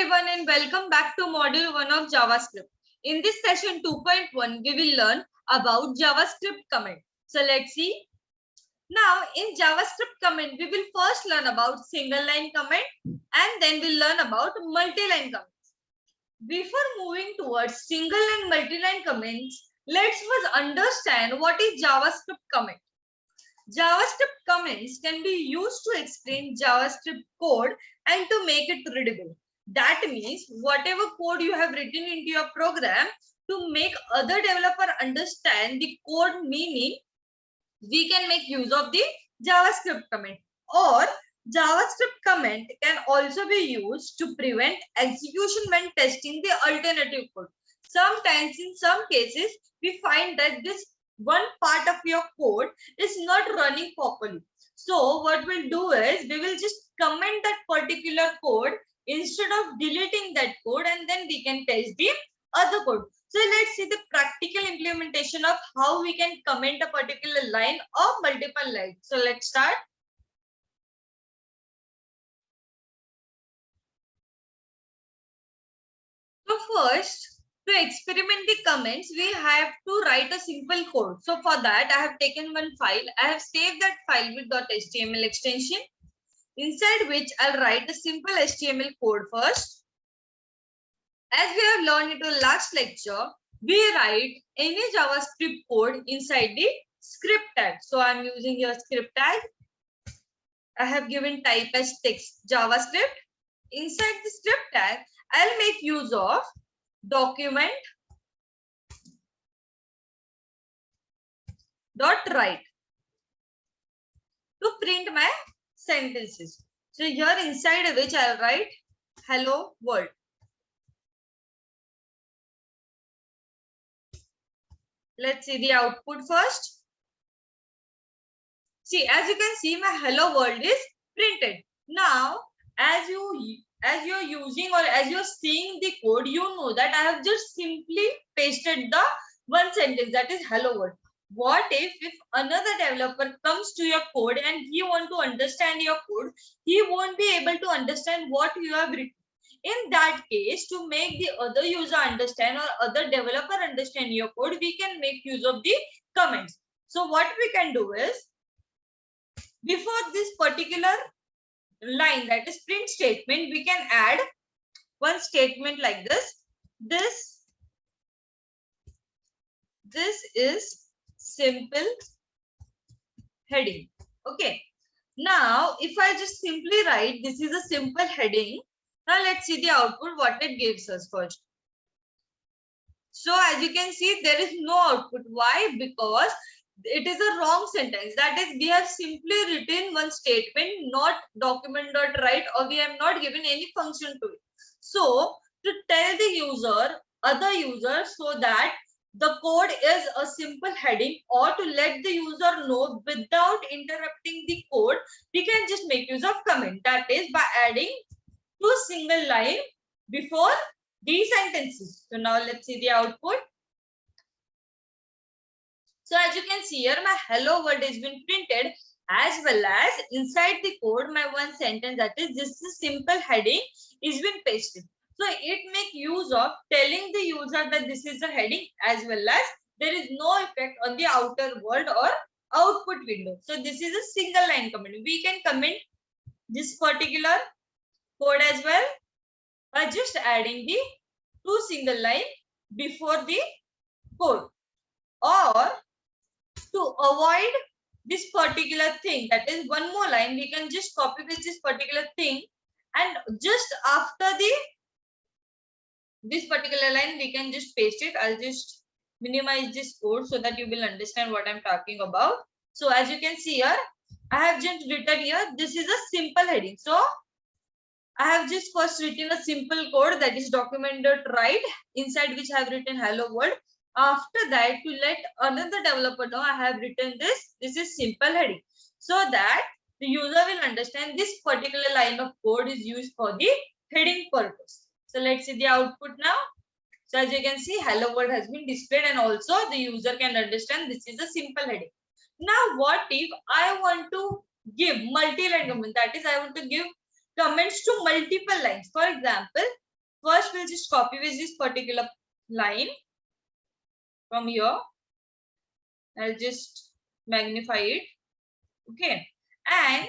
everyone and welcome back to module 1 of JavaScript. In this session 2.1, we will learn about JavaScript comment. So let's see. Now in JavaScript comment, we will first learn about single line comment and then we'll learn about multi-line comments. Before moving towards single and multi-line comments, let's first understand what is JavaScript comment. JavaScript comments can be used to explain JavaScript code and to make it readable. That means whatever code you have written into your program, to make other developer understand the code meaning, we can make use of the JavaScript comment. Or JavaScript comment can also be used to prevent execution when testing the alternative code. Sometimes in some cases, we find that this one part of your code is not running properly. So what we'll do is we will just comment that particular code instead of deleting that code, and then we can test the other code. So let's see the practical implementation of how we can comment a particular line or multiple lines. So let's start. So first, to experiment the comments, we have to write a simple code. So for that, I have taken one file. I have saved that file with .html extension, inside which I'll write a simple HTML code first. As we have learned in the last lecture, we write any JavaScript code inside the script tag. So I'm using your script tag. I have given type as text JavaScript. Inside the script tag, I'll make use of document dot write to print my sentences. So here inside which I'll write hello world. Let's see the output first. See, as you can see, my hello world is printed. Now, as you're using or as you're seeing the code, you know that I have just simply pasted the one sentence, that is hello world. What if another developer comes to your code and he want to understand your code, he won't be able to understand what you have written. In that case, to make the other user understand or other developer understand your code, we can make use of the comments. So what we can do is, before this particular line, that is print statement, we can add one statement like this. This is simple heading. Okay. Now, if I just simply write this is a simple heading, now let's see the output, what it gives us first. So as you can see, there is no output. Why? Because it is a wrong sentence. That is, we have simply written one statement, not document.write, or we have not given any function to it. So to tell the user, other user, so that the code is a simple heading, or to let the user know without interrupting the code, we can just make use of comment. That is by adding two single line before these sentences. So now let's see the output. So as you can see here, my hello world has been printed, as well as inside the code, my one sentence, that is this is simple heading, is been pasted. So it make use of telling the user that this is a heading, as well as there is no effect on the outer world or output window. So this is a single line comment. We can comment this particular code as well by just adding the two single line before the code. Or to avoid this particular thing, that is one more line, we can just copy paste this particular thing, and just after this particular line we can just paste it. I'll just minimize this code so that you will understand what I'm talking about. So as you can see here, I have just written here, this is a simple heading. So I have just first written a simple code, that is document.write, inside which I have written hello world. After that, to let another developer know, I have written this is simple heading, so that the user will understand this particular line of code is used for the heading purpose. So let's see the output now. So as you can see, hello world has been displayed, and also the user can understand this is a simple heading. Now what if I want to give multi-line comment, that is I want to give comments to multiple lines. For example, first we'll just copy paste this particular line from here. I'll just magnify it. Okay, and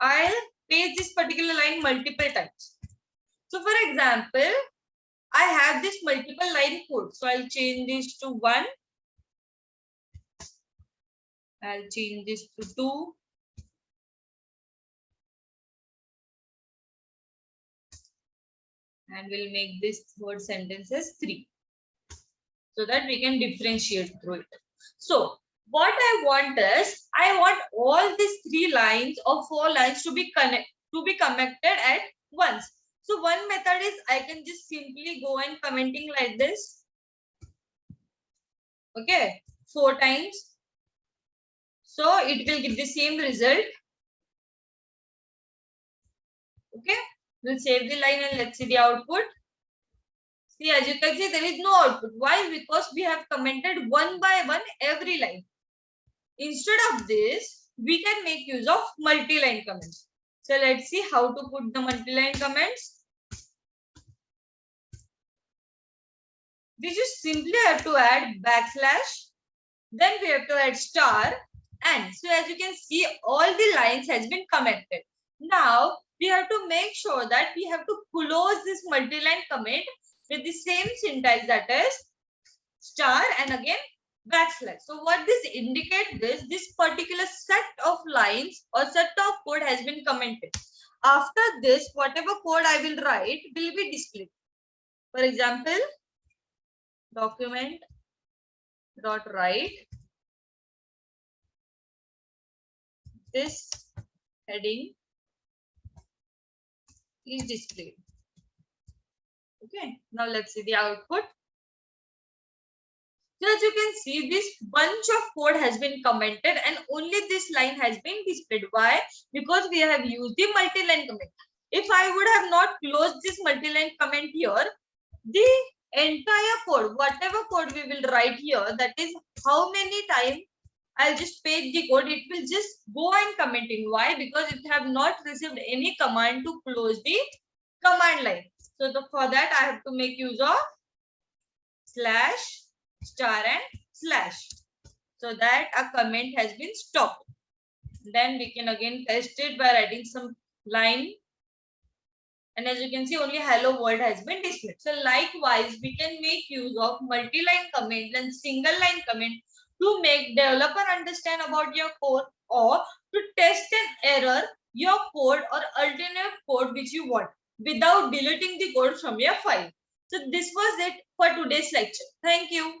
I'll paste this particular line multiple times. So for example, I have this multiple line code. So I'll change this to 1. I'll change this to 2. And we'll make this third sentence as 3. So that we can differentiate through it. So what I want is, I want all these 3 lines or 4 lines to be connected at once. So one method is, I can just simply go and commenting like this. Okay, 4 times. So it will give the same result. Okay, we'll save the line and let's see the output. See, as you can see, there is no output. Why? Because we have commented one by one every line. Instead of this, we can make use of multi-line comments. So let's see how to put the multi-line comments. We just simply have to add backslash. Then we have to add star. And so as you can see, all the lines has been commented. Now we have to make sure that we have to close this multi-line comment with the same syntax, that is star and again backslash. So what this indicates is, this particular set of lines or set of code has been commented. After this, whatever code I will write will be displayed. For example, document dot write this heading is displayed. Okay, now let's see the output. So as you can see, this bunch of code has been commented and only this line has been displayed. Why? Because we have used the multi-line comment. If I would have not closed this multi-line comment here, the entire code, whatever code we will write here, that is how many times I'll just paste the code, it will just go and commenting. Why? Because it have not received any command to close the command line. So for that I have to make use of slash, star and slash, so that a comment has been stopped. Then we can again test it by writing some line. And as you can see, only hello world has been displayed. So likewise, we can make use of multi-line comment and single line comment to make developer understand about your code, or to test an error your code or alternate code which you want without deleting the code from your file. So this was it for today's lecture. Thank you.